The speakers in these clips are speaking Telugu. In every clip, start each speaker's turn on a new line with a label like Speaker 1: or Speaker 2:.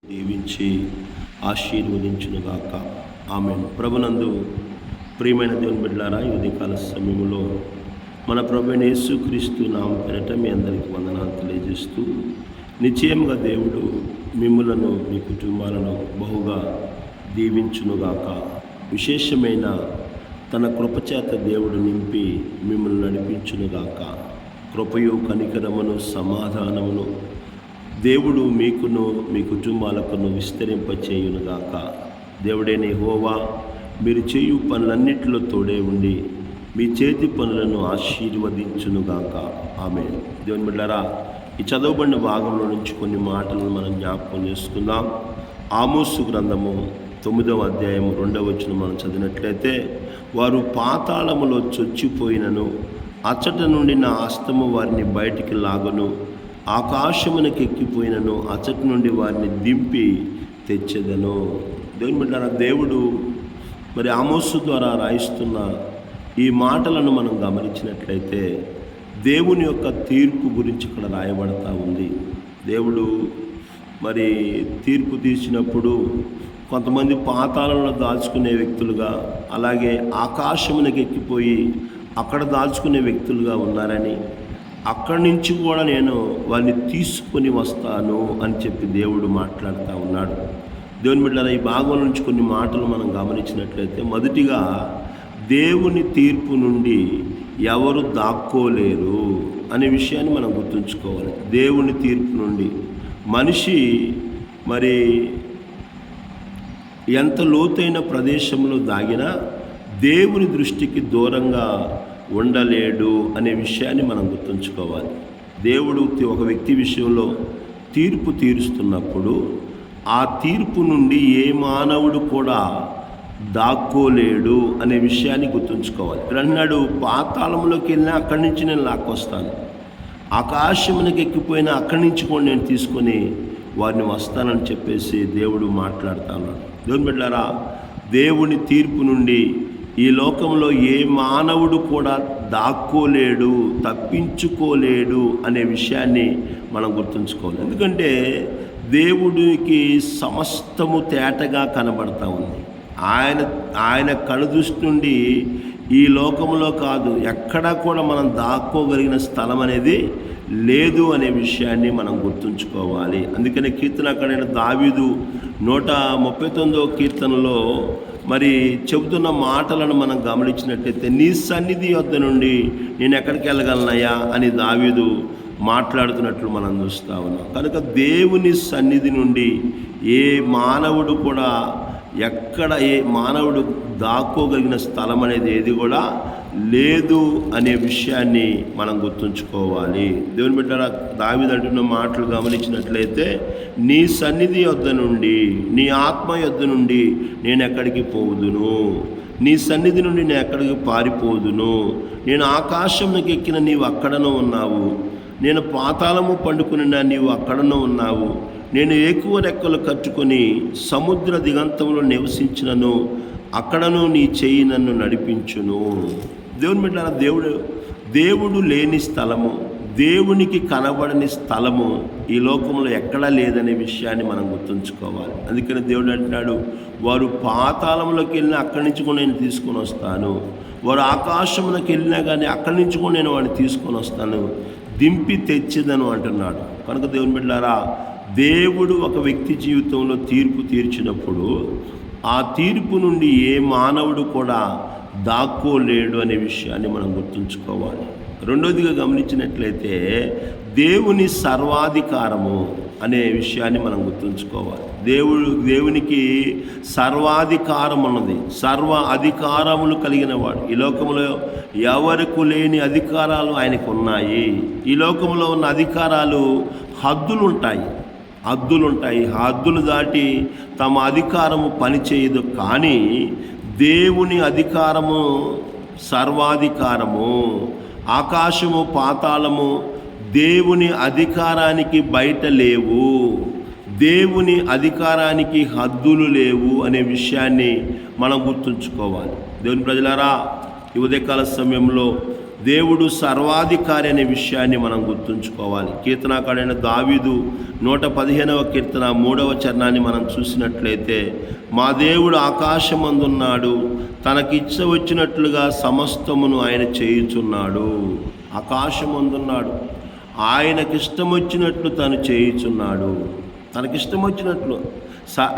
Speaker 1: దీవించి ఆశీర్వదించునుగాక. ఆమేన్. ప్రభునందు ప్రియమైన దేవుని బిడ్డలారా, ఈ ఉదయకాల సమయంలో మన ప్రభువైన యేసుక్రీస్తు నామం పేరిట మీ అందరికీ వందనాలు తెలియజేస్తూ, నిశ్చయంగా దేవుడు మిమ్ములను మీ కుటుంబాలను బహుగా దీవించునుగాక. విశేషమైన తన కృపచేత దేవుడు నింపి మిమ్మల్ని నడిపించునుగాక. కృపయు కనికరమును సమాధానమును దేవుడు మీకును మీ కుటుంబాలకును విస్తరింపచేయునుగాక. దేవుడైన యెహోవా మీరు చేయు పనులన్నిటిలో తోడే ఉండి మీ చేతి పనులను ఆశీర్వదించునుగాక. ఆమేన్. దేవుని బిడ్డలారా, ఈ చదవబడిన భాగంలో నుంచి కొన్ని మాటలను మనం జ్ఞాపకం చేసుకుందాం. ఆమోసు గ్రంథము 9వ అధ్యాయం 2వ వచనం మనం చదివినట్లయితే, వారు పాతాళములో చొచ్చిపోయినను అచ్చట నుండి నా హస్తము వారిని బయటికి లాగను, ఆకాశమునకు ఎక్కిపోయినను అచ్చటి నుండి వారిని దింపి తెచ్చెదను. దేవుని బిడ్డలారా, దేవుడు మరి ఆమోసు ద్వారా రాయిస్తున్న ఈ మాటలను మనం గమనించినట్లయితే దేవుని యొక్క తీర్పు గురించి ఇక్కడ రాయబడతా ఉంది. దేవుడు మరి తీర్పు తీసినప్పుడు కొంతమంది పాతాళంలో దాల్చుకునే వ్యక్తులుగా, అలాగే ఆకాశమునకు ఎక్కిపోయి అక్కడ దాల్చుకునే వ్యక్తులుగా ఉన్నారని, అక్కడి నుంచి కూడా నేను వారిని తీసుకొని వస్తాను అని చెప్పి దేవుడు మాట్లాడుతూ ఉన్నాడు. దేవుని బిడ్డలారా, ఈ భాగం నుంచి కొన్ని మాటలు మనం గమనించినట్లయితే, మొదటిగా దేవుని తీర్పు నుండి ఎవరు దాక్కోలేరు అనే విషయాన్ని మనం గుర్తుంచుకోవాలి. దేవుని తీర్పు నుండి మనిషి మరి ఎంత లోతైన ప్రదేశంలో దాగినా దేవుని దృష్టికి దూరంగా ఉండలేడు అనే విషయాన్ని మనం గుర్తుంచుకోవాలి. దేవుడు ఒక వ్యక్తి విషయంలో తీర్పు తీరుస్తున్నప్పుడు ఆ తీర్పు నుండి ఏ మానవుడు కూడా దాక్కోలేడు అనే విషయాన్ని గుర్తుంచుకోవాలి. ఇక్కడ అన్నాడు, పాతాళంలోకి వెళ్ళినా అక్కడి నుంచి నేను లాక్కొస్తాను, ఆకాశమునకు ఎక్కిపోయినా అక్కడి నుంచి కూడా నేను తీసుకొని వారిని వస్తానని చెప్పేసి దేవుడు మాట్లాడుతున్నాడు. దేవుని బిడ్డలారా, దేవుని తీర్పు నుండి ఈ లోకంలో ఏ మానవుడు కూడా దాక్కోలేడు, తప్పించుకోలేడు అనే విషయాన్ని మనం గుర్తుంచుకోవాలి. ఎందుకంటే దేవుడికి సమస్తము తేటగా కనబడతా ఉంది. ఆయన కనుదృష్టి నుండి ఈ లోకంలో కాదు, ఎక్కడా కూడా మనం దాక్కోగలిగిన స్థలం అనేది లేదు అనే విషయాన్ని మనం గుర్తుంచుకోవాలి. అందుకనే కీర్తనకారుడైన దావీదు 139వ కీర్తనలో మరి చెబుతున్న మాటలను మనం గమనించినట్లయితే, నీ సన్నిధి వద్ద నుండి నేను ఎక్కడికి వెళ్ళగలనయ్యా అని దావీదు మాట్లాడుతున్నట్లు మనం చూస్తూ ఉన్నాం. కనుక దేవుని సన్నిధి నుండి ఏ మానవుడు కూడా, ఎక్కడ ఏ మానవుడు దాక్కోగలిగిన స్థలం అనేది ఏది కూడా లేదు అనే విషయాన్ని మనం గుర్తుంచుకోవాలి. దేవుని బిడ్డలారా, దావీదు అంటున్న మాటలు గమనించినట్లయితే, నీ సన్నిధి యొద్ద నుండి, నీ ఆత్మ యొద్ద నుండి నేను ఎక్కడికి పోదును, నీ సన్నిధి నుండి నేను ఎక్కడికి పారిపోదును, నేను ఆకాశంలోకి ఎక్కిన నీవు అక్కడనూ ఉన్నావు, నేను పాతాళము పండుకున్న నీవు అక్కడనూ ఉన్నావు, నేను ఎక్కువ రెక్కలు కట్టుకొని సముద్ర దిగంతంలో నివసించినను అక్కడను నీ చెయ్యి నన్ను నడిపించును. దేవుని బిడ్డలారా, దేవుడు లేని స్థలము, దేవునికి కనబడని స్థలము ఈ లోకంలో ఎక్కడా లేదనే విషయాన్ని మనం గుర్తుంచుకోవాలి. అందుకని దేవుడు అంటున్నాడు, వారు పాతాళంలోకి వెళ్ళినా అక్కడి నుంచి కూడా నేను తీసుకొని వస్తాను, వారు ఆకాశంలోకి వెళ్ళినా కానీ అక్కడి నుంచి కూడా నేను వాడిని తీసుకొని వస్తాను, దింపి తెచ్చేదను అంటున్నాడు. కనుక దేవుని బిడ్డలారా, దేవుడు ఒక వ్యక్తి జీవితంలో తీర్పు తీర్చినప్పుడు ఆ తీర్పు నుండి ఏ మానవుడు కూడా దాక్కోలేడు అనే విషయాన్ని మనం గుర్తుంచుకోవాలి. రెండోదిగా గమనించినట్లయితే, దేవుని సర్వాధికారము అనే విషయాన్ని మనం గుర్తుంచుకోవాలి. దేవునికి సర్వాధికారం ఉన్నది, సర్వ అధికారములు కలిగిన వాడు. ఈ లోకంలో ఎవరికి లేని అధికారాలు ఆయనకు ఉన్నాయి. ఈ లోకంలో ఉన్న అధికారాలు హద్దులుంటాయి. హద్దులు దాటి తమ అధికారము పనిచేయదు. కానీ దేవుని అధికారము సర్వాధికారము. ఆకాశము పాతాళము దేవుని అధికారానికి బయట లేవు, దేవుని అధికారానికి హద్దులు లేవు అనే విషయాన్ని మనం గుర్తుంచుకోవాలి. దేవుని ప్రజలారా, ఈ ఉదయకాల సమయంలో దేవుడు సర్వాధికారి అనే విషయాన్ని మనం గుర్తుంచుకోవాలి. కీర్తనాకారుడైన దావీదు 115వ కీర్తన 3వ చరణాన్ని మనం చూసినట్లయితే, మా దేవుడు ఆకాశమందున్నాడు, తనకిచ్చ వచ్చినట్లుగా సమస్తమును ఆయన చేయుచున్నాడు. ఆకాశమందున్నాడు, ఆయనకిష్టం వచ్చినట్లు తను చేయుచున్నాడు. తనకిష్టం వచ్చినట్లు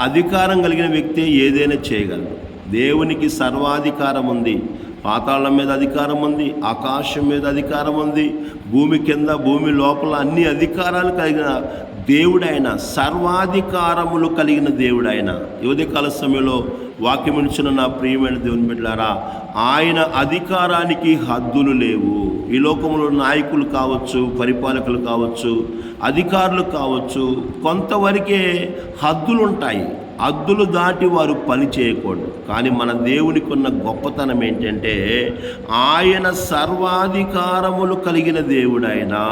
Speaker 1: అధికారం కలిగిన వ్యక్తే ఏదైనా చేయగలడు. దేవునికి సర్వాధికారం ఉంది. పాతాళం మీద అధికారం ఉంది, ఆకాశం మీద అధికారం ఉంది, భూమి కింద భూమి లోపల అన్ని అధికారాలు కలిగిన దేవుడైన, సర్వాధికారములు కలిగిన దేవుడైన. ఉదయకాల సమయంలో వాక్యం వినుచున్న నా ప్రియమైన దేవుని బిడ్డలారా, ఆయన అధికారానికి హద్దులు లేవు. ఈ లోకంలో నాయకులు కావచ్చు, పరిపాలకులు కావచ్చు, అధికారులు కావచ్చు, కొంతవరకే హద్దులు ఉంటాయి. హద్దులు దాటి వారు పని చేయకూడదు. కానీ మన దేవునికి ఉన్న గొప్పతనం ఏంటంటే, ఆయన సర్వాధికారములు కలిగిన దేవుడైనా.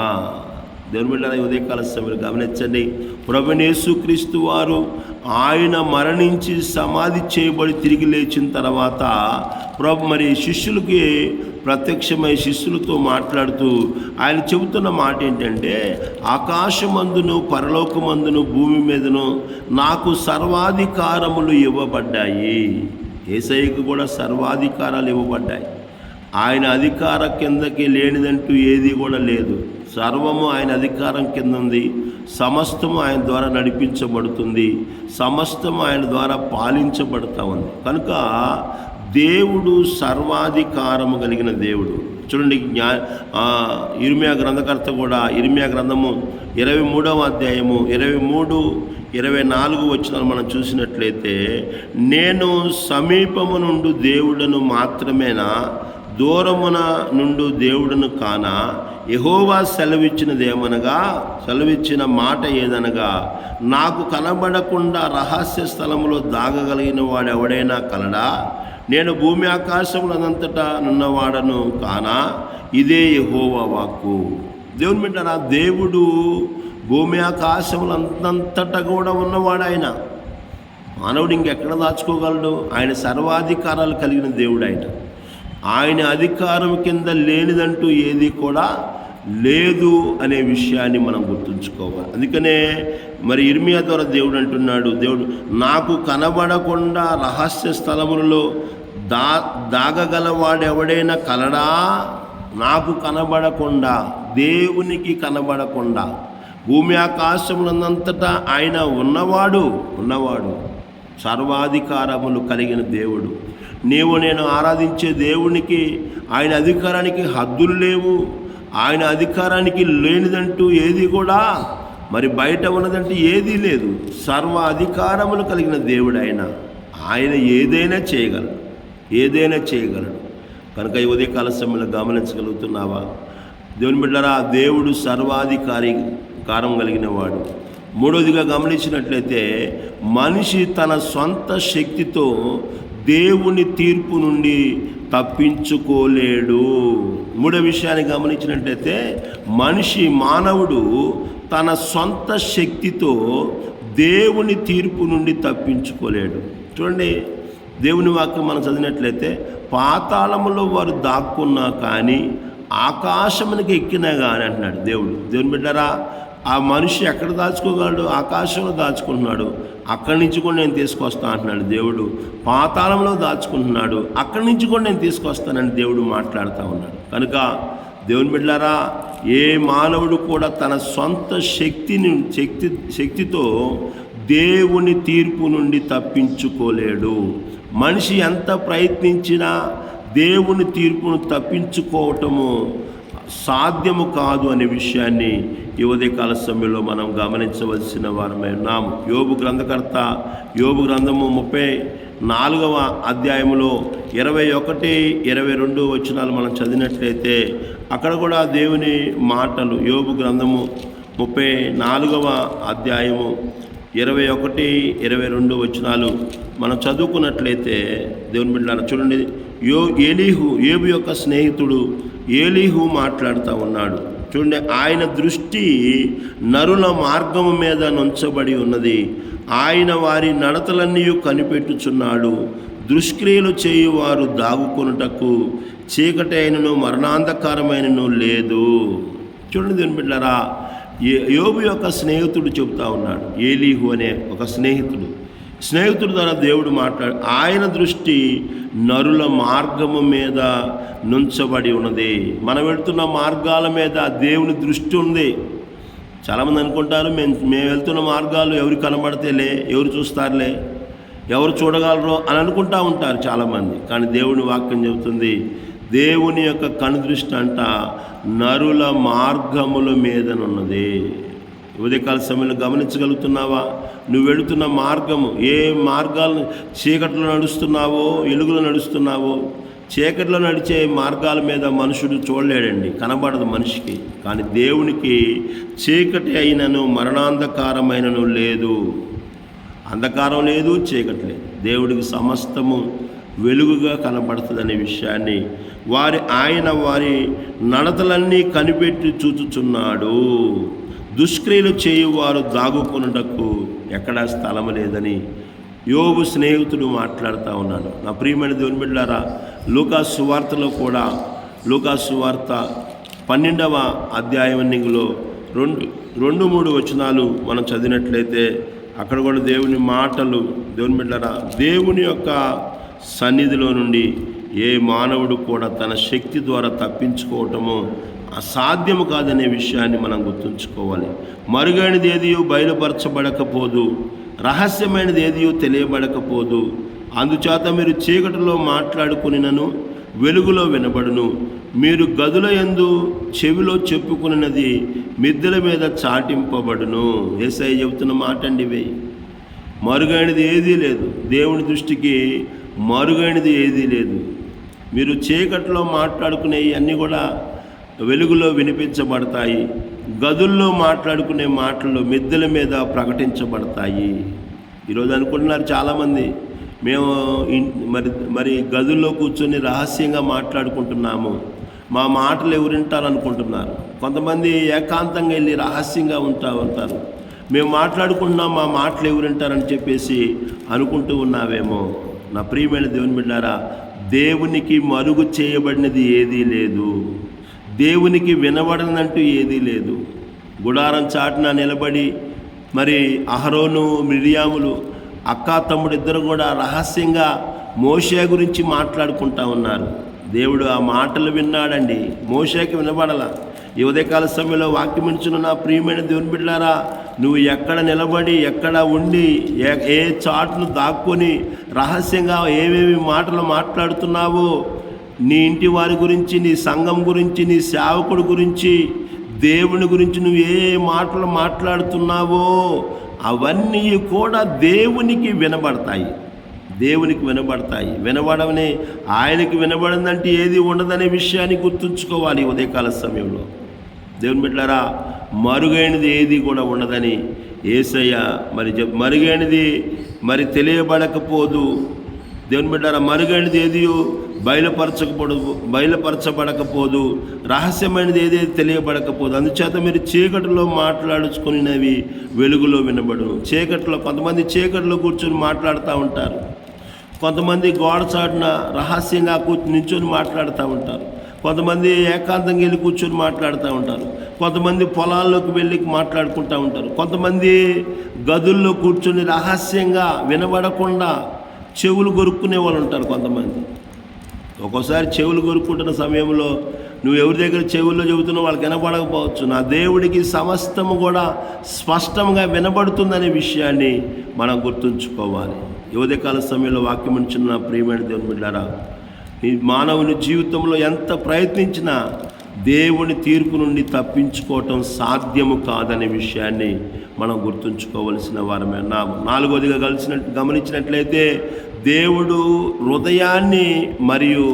Speaker 1: దేవుని బిడ్డలారా, ఉదయకాల సమయంలో గమనించండి, ప్రభువైన యేసుక్రీస్తు వారు ఆయన మరణించి సమాధి చేయబడి తిరిగి లేచిన తర్వాత మరి శిష్యులకి ప్రత్యక్షమై శిష్యులతో మాట్లాడుతూ ఆయన చెబుతున్న మాట ఏంటంటే, ఆకాశమందును పరలోకమందును భూమి మీదను నాకు సర్వాధికారములు ఇవ్వబడ్డాయి. యేసయ్యకు కూడా సర్వాధికారాలు ఇవ్వబడ్డాయి. ఆయన అధికార కిందకి లేనిదంటూ ఏది కూడా లేదు. సర్వము ఆయన అధికారం కింద ఉంది. సమస్తము ఆయన ద్వారా నడిపించబడుతుంది. సమస్తము ఆయన ద్వారా పాలించబడుతూ ఉంది. కనుక దేవుడు సర్వాధికారము కలిగిన దేవుడు. చూడండి, ఇర్మియా గ్రంథకర్త కూడా ఇర్మియా గ్రంథము 23వ అధ్యాయము 23, 24 వచనాలు మనం చూసినట్లయితే, నేను సమీపము నుండి దేవుడను మాత్రమేనా, దూరమున నుండి దేవుడును కానా, యెహోవా సెలవిచ్చిన మాట ఏదనగా, నాకు కనబడకుండా రహస్య స్థలములో దాగగలిగిన వాడు ఎవడైనా కలడా, నేను భూమి ఆకాశములంతటా నున్నవాడను కానా, ఇదే యెహోవా వాక్కు. దేవుని బిడ్డలారా, దేవుడు భూమి ఆకాశములంతటా కూడా ఉన్నవాడు. ఆయన మానవుడు ఇంకెక్కడ దాచుకోగలడు? ఆయన సర్వాధికారాలు కలిగిన దేవుడు. ఆయన అధికారం కింద లేనిదంటూ ఏది కూడా లేదు అనే విషయాన్ని మనం గుర్తుంచుకోవాలి. అందుకనే మరి ఇర్మియా ద్వారా దేవుడు అంటున్నాడు, దేవుడు నాకు కనబడకుండా రహస్య స్థలములలో దాగగలవాడు ఎవడైనా కలడా. నాకు కనబడకుండా, దేవునికి కనబడకుండా, భూమి ఆకాశములంతటా ఆయన ఉన్నవాడు సర్వాధికారములు కలిగిన దేవుడు. నీవు నేను ఆరాధించే దేవునికి, ఆయన అధికారానికి హద్దులు లేవు. ఆయన అధికారానికి లేనిదంటూ ఏది కూడా మరి బయట ఉన్నదంటూ ఏదీ లేదు. సర్వ అధికారములు కలిగిన దేవుడు ఆయన ఏదైనా చేయగలడు. కనుక ఈ ఉదయకాల సమయంలో గమనించగలుగుతున్నావా? దేవుని బిడ్డలారా, దేవుడు సర్వాధికారం కలిగిన వాడు. మూడవదిగా గమనించినట్లయితే, మనిషి తన సొంత శక్తితో దేవుని తీర్పు నుండి తప్పించుకోలేడు. మూడో విషయాన్ని గమనించినట్లయితే, మానవుడు తన సొంత శక్తితో దేవుని తీర్పు నుండి తప్పించుకోలేడు. చూడండి, దేవుని వాక్యం మనం చదివినట్లయితే, పాతాళములో వారు దాక్కున్నా కానీ, ఆకాశమునికి ఎక్కినా కానీ అంటున్నాడు దేవుడు. దేవుని బిడ్డలారా, ఆ మనిషి ఎక్కడ దాచుకోగలడు? ఆకాశంలో దాచుకుంటున్నాడు, అక్కడి నుంచి కూడా నేను తీసుకొస్తా అంటున్నాడు దేవుడు. పాతాళంలో దాచుకుంటున్నాడు, అక్కడి నుంచి కూడా నేను తీసుకొస్తానని దేవుడు మాట్లాడుతూ ఉన్నాడు. కనుక దేవుని బిడ్డలారా, ఏ మానవుడు కూడా తన సొంత శక్తితో దేవుని తీర్పు నుండి తప్పించుకోలేడు. మనిషి ఎంత ప్రయత్నించినా దేవుని తీర్పును తప్పించుకోవటము సాధ్యము కాదు అనే విషయాన్ని ఈ ఉదయకాల సమయంలో మనం గమనించవలసిన వారమై ఉన్నాము. యోబు గ్రంథకర్త యోబు గ్రంథము 34వ అధ్యాయంలో 21, 22 వచనాలు మనం చదివినట్లయితే, అక్కడ కూడా దేవుని మాటలు. యోబు గ్రంథము 34వ అధ్యాయము 21, 22 వచనాలు మనం చదువుకున్నట్లయితే, దేవుని బిడ్డలారా చూడండి, యోబు యొక్క స్నేహితుడు ఏలీహు మాట్లాడుతూ ఉన్నాడు. చూడండి, ఆయన దృష్టి నరుల మార్గము మీద నుంచబడి ఉన్నది, ఆయన వారి నడతలన్నీ కనిపెట్టుచున్నాడు. దుష్క్రియలు చేయువారు దాగుకొనుటకు చీకటి అయినను మరణాంధకారమైనను లేదు. చూడండి దేవుని బిడ్డలారా, యోబు యొక్క స్నేహితుడు చెబుతా ఉన్నాడు. ఏలీహు అనే ఒక స్నేహితుడు ద్వారా దేవుడు మాట్లాడు, ఆయన దృష్టి నరుల మార్గము మీద నుంచబడి ఉన్నది. మనం వెళ్తున్న మార్గాల మీద దేవుని దృష్టి ఉంది. చాలామంది అనుకుంటారు, మేము వెళ్తున్న మార్గాలు ఎవరు కనబడితేలే, ఎవరు చూస్తారులే, ఎవరు చూడగలరో అని అనుకుంటూ ఉంటారు చాలామంది. కానీ దేవుని వాక్యం చెబుతుంది, దేవుని యొక్క కనుదృష్టి అంట నరుల మార్గముల మీదనున్నది. ఉదయకాల సమయంలో గమనించగలుగుతున్నావా? నువ్వు వెళుతున్న మార్గము, ఏ మార్గాలను చీకట్లో నడుస్తున్నావో, వెలుగులో నడుస్తున్నావో, చీకట్లో నడిచే మార్గాల మీద మనుషుడు చూడలేడండి, కనబడదు మనిషికి. కానీ దేవునికి చీకటి అయినను మరణాంధకారమైనను లేదు. అంధకారం లేదు, చీకటి లేదు. దేవుడికి సమస్తము వెలుగుగా కనబడుతుందనే విషయాన్ని ఆయన వారి నడతలన్నీ కనిపెట్టి చూచుచున్నాడు. దుష్క్రియలు చేయువారు దాగుకొనుటకు ఎక్కడా స్థలం లేదని యోబు స్నేహితుడు మాట్లాడుతూ ఉన్నాడు. నా ప్రియమైన దేవుని బిడ్డలారా, లూకాసు సువార్తలో కూడా, లూకాసు సువార్త 12వ అధ్యాయంలో 2-3 వచనాలు మనం చదివినట్లయితే అక్కడ కూడా దేవుని మాటలు, దేవుని బిడ్డలారా, దేవుని యొక్క సన్నిధిలో నుండి ఏ మానవుడు కూడా తన శక్తి ద్వారా తప్పించుకోవటము అసాధ్యము కాదనే విషయాన్ని మనం గుర్తుంచుకోవాలి. మరుగైనది ఏదియో బయలుపరచబడకపోదు, రహస్యమైనది ఏదియో తెలియబడకపోదు. అందుచేత మీరు చీకటిలో మాట్లాడుకునినను వెలుగులో వినబడును. మీరు గదుల యందు చెవిలో చెప్పుకున్నది మిద్దెల మీద చాటింపబడును. యేసయ్య చెబుతున్న మాట అండి ఇవి. మరుగైనది ఏదీ లేదు. దేవుని దృష్టికి మరుగైనది ఏదీ లేదు. మీరు చీకట్లో మాట్లాడుకునేవి అన్నీ కూడా వెలుగులో వినిపించబడతాయి. గదుల్లో మాట్లాడుకునే మాటలు మిద్దెల మీద ప్రకటించబడతాయి. ఈరోజు అనుకుంటున్నారు చాలామంది, మేము మరి గదుల్లో కూర్చొని రహస్యంగా మాట్లాడుకుంటున్నాము, మా మాటలు ఎవరు వింటారు అనుకుంటున్నారు. కొంతమంది ఏకాంతంగా వెళ్ళి రహస్యంగా ఉంటారు. మేము మాట్లాడుకుంటున్నాం, మా మాటలు ఎవరు వింటారని చెప్పేసి అనుకుంటూ ఉన్నావేమో. నా ప్రియమైన దేవుని బిడ్డారా, దేవునికి మరుగు చేయబడినది ఏదీ లేదు. దేవునికి వినబడనంటూ ఏదీ లేదు. గుడారం చాటున నిలబడి మరి అహరోను, మిరియాములు, అక్కా తమ్ముడు ఇద్దరు కూడా రహస్యంగా మోషే గురించి మాట్లాడుకుంటా ఉన్నారు. దేవుడు ఆ మాటలు విన్నాడండి, మోషేకి వినబడలా. ఈ ఉదయకాల సమయంలో వాక్యం వింటున్న నా ప్రియమైన దేవుని బిడ్డలారా, నువ్వు ఎక్కడ నిలబడి, ఎక్కడ ఉండి, ఏ చాటును దాక్కొని రహస్యంగా ఏమేమి మాటలు మాట్లాడుతున్నావో, నీ ఇంటి వారి గురించి, నీ సంఘం గురించి, నీ సేవకుడి గురించి, దేవుని గురించి నువ్వు ఏ మాటలు మాట్లాడుతున్నావో అవన్నీ కూడా దేవునికి వినబడతాయి. వినబడవనే ఆయనకి వినబడిందంటే ఏది ఉండదనే విషయాన్ని గుర్తుంచుకోవాలి. ఉదయకాల సమయంలో దేవుని బిడ్డలారా, మరుగైనది ఏది కూడా ఉండదని యేసయ్య మరుగైనది మరి తెలియబడకపోదు. దేవుని బిడ్డలారా, మరుగైనది ఏది బయలుపరచబడకపోదు, రహస్యమైనది ఏదైతే తెలియబడకపోదు. అందుచేత మీరు చీకటిలో మాట్లాడుకునేవి వెలుగులో వినబడు. కొంతమంది చీకటిలో కూర్చొని మాట్లాడుతూ ఉంటారు. కొంతమంది గోడ చాటున రహస్యంగా నించొని మాట్లాడుతూ ఉంటారు. కొంతమంది ఏకాంతంగా వెళ్ళి కూర్చొని మాట్లాడుతూ ఉంటారు. కొంతమంది పొలాల్లోకి వెళ్ళి మాట్లాడుకుంటూ ఉంటారు. కొంతమంది గదుల్లో కూర్చొని రహస్యంగా వినబడకుండా చెవులు కొరుక్కునే వాళ్ళు ఉంటారు. కొంతమంది ఒక్కోసారి చెవులు కొరుక్కుంటున్న సమయంలో నువ్వు ఎవరి దగ్గర చెవుల్లో చెబుతున్నావు వాళ్ళకి వినబడకపోవచ్చు. నా దేవుడికి సమస్తము కూడా స్పష్టంగా వినబడుతుందనే విషయాన్ని మనం గుర్తుంచుకోవాలి. ఉదయకాల సమయంలో వాక్యం ఉంచిన ప్రియమైన దేవుని బిడ్డలారా, ఈ మానవుని జీవితంలో ఎంత ప్రయత్నించినా దేవుని తీర్పు నుండి తప్పించుకోవటం సాధ్యము కాదనే విషయాన్ని మనం గుర్తుంచుకోవలసిన వారమే. 4వదిగా గమనించినట్లయితే దేవుడు హృదయాన్ని మరియు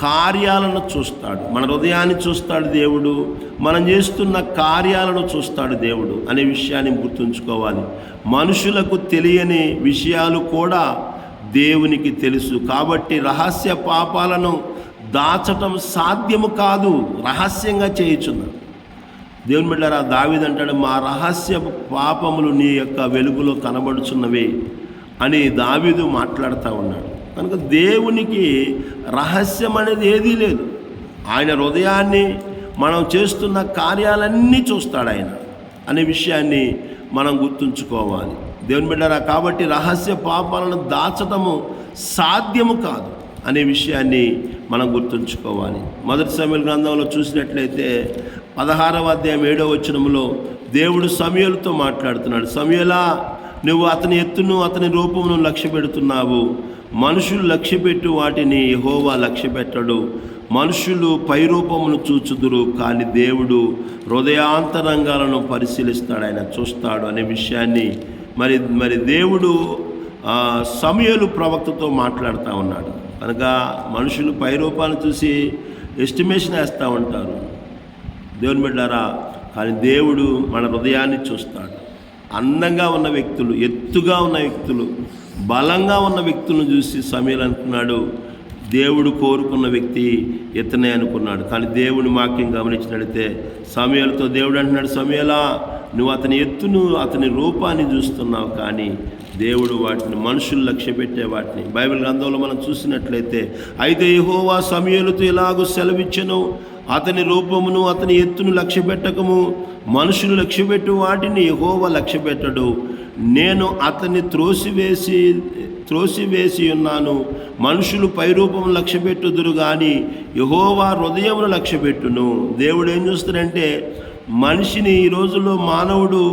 Speaker 1: కార్యాలను చూస్తాడు. మన హృదయాన్ని చూస్తాడు దేవుడు, మనం చేస్తున్న కార్యాలను చూస్తాడు దేవుడు అనే విషయాన్ని గుర్తుంచుకోవాలి. మనుషులకు తెలియని విషయాలు కూడా దేవునికి తెలుసు. కాబట్టి రహస్య పాపాలను దాచటం సాధ్యము కాదు, రహస్యంగా చేయుచున్నాడు. దేవుని బిడ్డలారా, దావీదు అంటాడు, మా రహస్య పాపములు నీ యొక్క వెలుగులో కనబడుచున్నవి అని దావీదు మాట్లాడుతూ ఉన్నాడు. కనుక దేవునికి రహస్యం అనేది ఏదీ లేదు. ఆయన హృదయాన్ని, మనం చేస్తున్న కార్యాలన్నీ చూస్తాడు ఆయన అనే విషయాన్ని మనం గుర్తుంచుకోవాలి. దేవుని బిడ్డరా, కాబట్టి రహస్య పాపాలను దాచటము సాధ్యము కాదు అనే విషయాన్ని మనం గుర్తుంచుకోవాలి. మొదటి సమూయేలు గ్రంథంలో చూసినట్లయితే 16వ అధ్యాయం 7వ వచనంలో దేవుడు సమూయేలుతో మాట్లాడుతున్నాడు. సమూయేలా, నువ్వు అతని ఎత్తును అతని రూపమును లక్ష్య పెడుతున్నావు. మనుషులు లక్ష్యపెట్టు వాటిని యెహోవా లక్ష్యపెట్టడు. మనుషులు పైరూపమును చూచుదురు, కానీ దేవుడు హృదయాంతరంగాలను పరిశీలిస్తాడు, ఆయన చూస్తాడు అనే విషయాన్ని మరి దేవుడు సమూయేలు ప్రవక్తతో మాట్లాడుతూ ఉన్నాడు. కనుక మనుషులు పైరూపాన్ని చూసి ఎస్టిమేషన్ వేస్తూ ఉంటారు దేవుని బిడ్డారా, కానీ దేవుడు మన హృదయాన్ని చూస్తాడు. అందంగా ఉన్న వ్యక్తులు, ఎత్తుగా ఉన్న వ్యక్తులు, బలంగా ఉన్న వ్యక్తులను చూసి సమూయేలు అనుకున్నాడు, దేవుడు కోరుకున్న వ్యక్తి ఇతనే అనుకున్నాడు. కానీ దేవుని వాక్యం గమనించినట్లయితే సమూయేలుతో దేవుడు అంటున్నాడు, సమూయేలా, నువ్వు అతని ఎత్తును అతని రూపాన్ని చూస్తున్నావు, కానీ దేవుడు వాటిని, మనుషులు లక్ష్య పెట్టే వాటిని, బైబిల్ గ్రంథంలో మనం చూసినట్లయితే, అయితే యెహోవా సమూయేలుతో ఇలాగూ సెలవిచ్చెను, అతని రూపమును అతని ఎత్తును లక్ష్య పెట్టకము. మనుషులు లక్ష్యపెట్టు వాటిని యెహోవా లక్ష్య పెట్టడు. నేను అతన్ని త్రోసివేసి ఉన్నాను. మనుషులు పైరూపము లక్ష్యపెట్టుదురు, కానీ యెహోవా హృదయమును లక్ష్యపెట్టును. దేవుడు ఏం చూస్తాడంటే, మనిషిని ఈ రోజుల్లో మానవుడు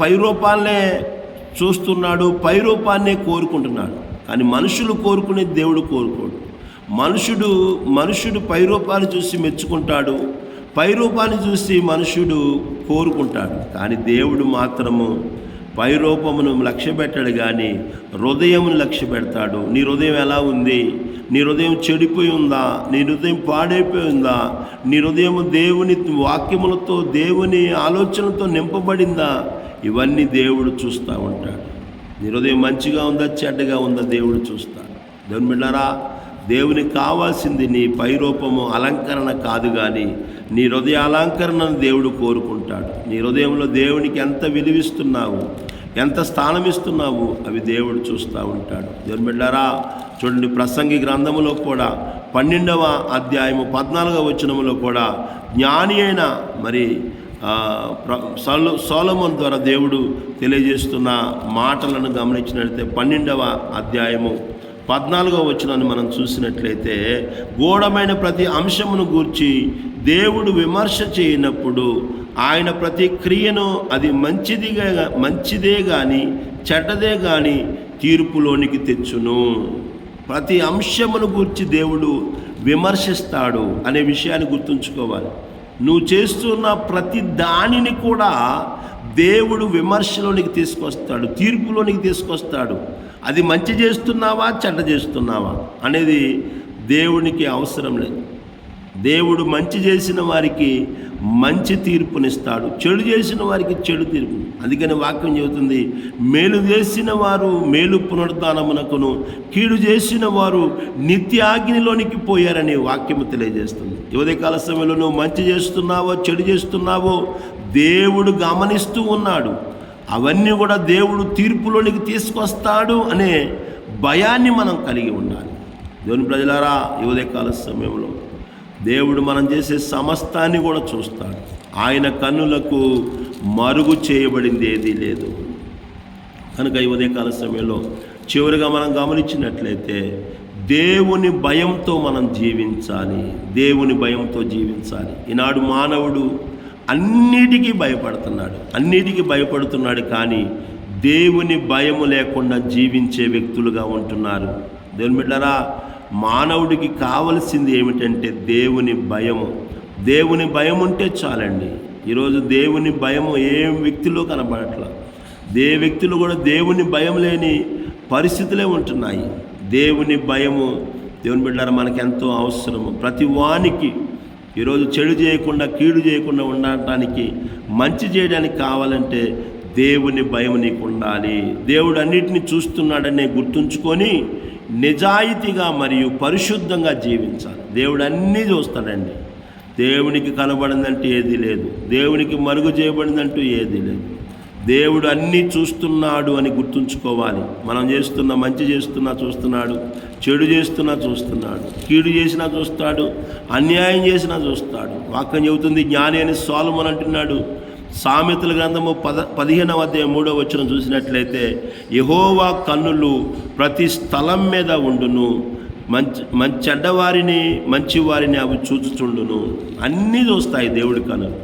Speaker 1: పైరూపాలనే చూస్తున్నాడు, పైరూపాన్నే కోరుకుంటున్నాడు. కానీ మనుషులు కోరుకునేది దేవుడు కోరుకోడు. మనుషుడు పైరూపాన్ని చూసి మెచ్చుకుంటాడు, పైరూపాన్ని చూసి మనుషుడు కోరుకుంటాడు. కానీ దేవుడు మాత్రము పైరూపమును లక్ష్య పెట్టాడు, కానీ హృదయమును లక్ష్య పెడతాడు. నీ హృదయం ఎలా ఉంది? నీ హృదయం చెడిపోయి ఉందా? నీ హృదయం పాడైపోయి ఉందా? నీ హృదయం దేవుని వాక్యములతో, దేవుని ఆలోచనలతో నింపబడిందా? ఇవన్నీ దేవుడు చూస్తూ ఉంటాడు. నీ హృదయం మంచిగా ఉందా, చెడ్డగా ఉందా దేవుడు చూస్తాడు. దేవుని బిడ్డారా, దేవునికి కావాల్సింది నీ పైరూపము, అలంకరణ కాదు, కానీ నీ హృదయ అలంకరణను దేవుడు కోరుకుంటాడు. నీ హృదయంలో దేవునికి ఎంత విలువిస్తున్నావు, ఎంత స్థానం ఇస్తున్నావు, అవి దేవుడు చూస్తూ ఉంటాడు. దేవుని బిడ్డారా, చూడండి, ప్రసంగి గ్రంథములో కూడా 12వ అధ్యాయము 14వ వచనములో కూడా జ్ఞాని అయిన సొలొమోను ద్వారా దేవుడు తెలియజేస్తున్న మాటలను గమనించినట్లయితే 12వ అధ్యాయము 14వ వచనాన్ని మనం చూసినట్లయితే, గూఢమైన ప్రతి అంశమును గూర్చి దేవుడు విమర్శ చేయనప్పుడు ఆయన ప్రతి క్రియను అది మంచిదే కానీ చెడ్డదే కానీ తీర్పులోనికి తెచ్చును. ప్రతి అంశమును గూర్చి దేవుడు విమర్శిస్తాడు అనే విషయాన్ని గుర్తుంచుకోవాలి. నువ్వు చేస్తున్న ప్రతి దానిని కూడా దేవుడు విమర్శలోనికి తీసుకొస్తాడు, తీర్పులోనికి తీసుకొస్తాడు. అది మంచి చేస్తున్నావా, చెడ్డ చేస్తున్నావా అనేది దేవునికి అవసరం లేదు. దేవుడు మంచి చేసిన వారికి మంచి తీర్పునిస్తాడు, చెడు చేసిన వారికి చెడు తీర్పు. అందుకని వాక్యం చెబుతుంది, మేలు చేసిన వారు మేలు పునరుద్ధానమునకును, కీడు చేసిన వారు నిత్యాగ్నిలోనికి పోయారని వాక్యము తెలియజేస్తుంది. ఉదయకాల సమయంలో నువ్వు మంచి చేస్తున్నావో చెడు చేస్తున్నావో దేవుడు గమనిస్తూ ఉన్నాడు. అవన్నీ కూడా దేవుడు తీర్పులోనికి తీసుకొస్తాడు అనే భయాన్ని మనం కలిగి ఉండాలి. దేవుని ప్రజలారా, ఉదయకాల సమయంలో దేవుడు మనం చేసే సమస్తాన్ని కూడా చూస్తాడు. ఆయన కన్నులకు మరుగు చేయబడింది ఏదీ లేదు. కనుక ఈ ఉదయకాల సమయంలో చివరిగా మనం గమనించినట్లయితే దేవుని భయంతో మనం జీవించాలి. దేవుని భయంతో జీవించాలి. ఈనాడు మానవుడు అన్నిటికీ భయపడుతున్నాడు, కానీ దేవుని భయము లేకుండా జీవించే వ్యక్తులుగా ఉంటున్నారు. దేవుని బిడ్డలారా, మానవుడికి కావలసింది ఏమిటంటే దేవుని భయము. దేవుని భయం ఉంటే చాలండి. ఈరోజు దేవుని భయము ఏ వ్యక్తిలో కనబడట్లా. వ్యక్తులు కూడా దేవుని భయం లేని పరిస్థితులే ఉంటున్నాయి. దేవుని భయము దేవుని బిడ్డలారా మనకు ఎంతో అవసరము. ప్రతి వానికి ఈరోజు చెడు చేయకుండా, కీడు చేయకుండా ఉండటానికి, మంచి చేయడానికి కావాలంటే దేవుని భయం నీకు ఉండాలి. దేవుడు అన్నిటినీ చూస్తున్నాడనే గుర్తుంచుకొని నిజాయితీగా మరియు పరిశుద్ధంగా జీవించాలి. దేవుడు అన్నీ చూస్తాడండి. దేవునికి కనబడిందంటూ ఏదీ లేదు, దేవునికి మరుగు చేయబడిందంటూ ఏదీ లేదు. దేవుడు అన్నీ చూస్తున్నాడు అని గుర్తుంచుకోవాలి. మనం చేస్తున్న మంచి చేస్తున్నా చూస్తున్నాడు, చెడు చేస్తున్నా చూస్తున్నాడు, కీడు చేసినా చూస్తాడు, అన్యాయం చేసినా చూస్తాడు. వాక్యం చెబుతుంది, జ్ఞాని అని సొలొమోను అంటున్నాడు. సామెతల గ్రంథము 15వ అధ్యాయం 3వ వచనం చూసినట్లయితే, యెహోవా కన్నులు ప్రతి స్థలం మీద ఉండును, చెడ్డవారిని మంచివారిని అవి చూచుచుండును. అన్నీ చూస్తాయి దేవుడి కన్నులు.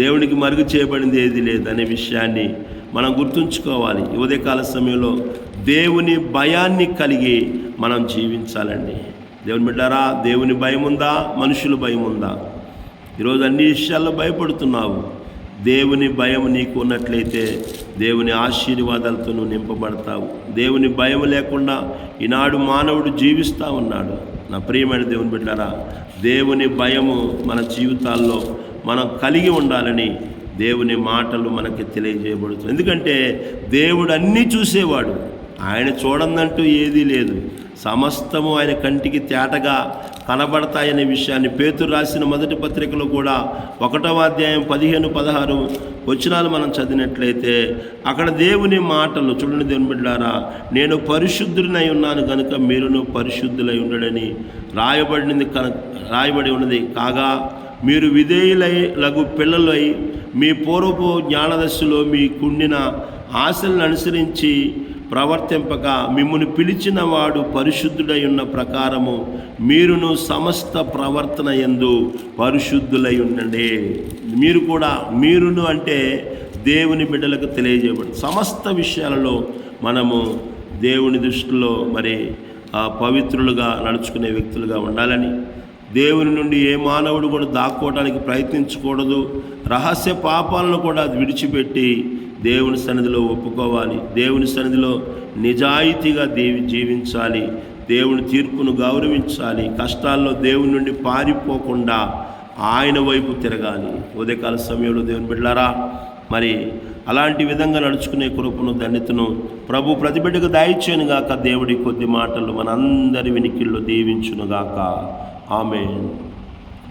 Speaker 1: దేవునికి మరుగు చేయబడింది ఏది లేదు అనే విషయాన్ని మనం గుర్తుంచుకోవాలి. ఈ ఉదయకాల సమయంలో దేవుని భయాన్ని కలిగి మనం జీవించాలండి. దేవుని బిడ్డారా, దేవుని భయం ఉందా? మనుషుల భయం ఉందా? ఈరోజు అన్ని విషయాల్లో భయపడుతున్నావు. దేవుని భయం నీకు ఉన్నట్లయితే దేవుని ఆశీర్వాదాలతో నువ్వు నింపబడతావు. దేవుని భయం లేకుండా ఈనాడు మానవుడు జీవిస్తూ ఉన్నాడు. నా ప్రియమైన దేవుని బిడ్డారా, దేవుని భయము మన జీవితాల్లో మనం కలిగి ఉండాలని దేవుని మాటలు మనకి తెలియజేయబడుతుంది. ఎందుకంటే దేవుడు అన్నీ చూసేవాడు. ఆయన చూడందంటూ ఏదీ లేదు. సమస్తము ఆయన కంటికి తేటగా కనబడతాయనే విషయాన్ని పేతురు రాసిన మొదటి పత్రికలో కూడా 1వ అధ్యాయం 15-16 వచనాలు మనం చదివినట్లయితే అక్కడ దేవుని మాటలు చూడండి. దేవుని బిడ్డలారా, నేను పరిశుద్ధుడినై ఉన్నాను కనుక మీరును పరిశుద్ధులై ఉండడని రాయబడి ఉన్నది. కాగా మీరు విధేయులగు పిల్లలై మీ పూర్వపు జ్ఞానదశలో మీకుండిన ఆశలను అనుసరించి ప్రవర్తింపక మిమ్మును పిలిచిన వాడు పరిశుద్ధుడై ఉన్న ప్రకారము మీరును సమస్త ప్రవర్తన యందు పరిశుద్ధులై ఉండండి. మీరు కూడా, మీరును అంటే దేవుని బిడ్డలకు తెలియజేయబడి సమస్త విషయాలలో మనము దేవుని దృష్టిలో మరి పవిత్రులుగా నడుచుకునే వ్యక్తులుగా ఉండాలని, దేవుని నుండి ఏ మానవుడు కూడా దాక్కోవడానికి ప్రయత్నించకూడదు. రహస్య పాపాలను కూడా విడిచిపెట్టి దేవుని సన్నిధిలో ఒప్పుకోవాలి. దేవుని సన్నిధిలో నిజాయితీగా జీవించాలి. దేవుని తీర్పును గౌరవించాలి. కష్టాల్లో దేవుని నుండి పారిపోకుండా ఆయన వైపు తిరగాలి. ఉదయకాల సమయంలో దేవుని బిడ్డలారా, మరి అలాంటి విధంగా నడుచుకునే కృపను ధన్యతను ప్రభు ప్రతి బిడ్డకు దయచేయునుగాక. దేవుడి కొద్ది మాటలు మనందరి వినికిల్లో దీవించునుగాక. ఆమేన్.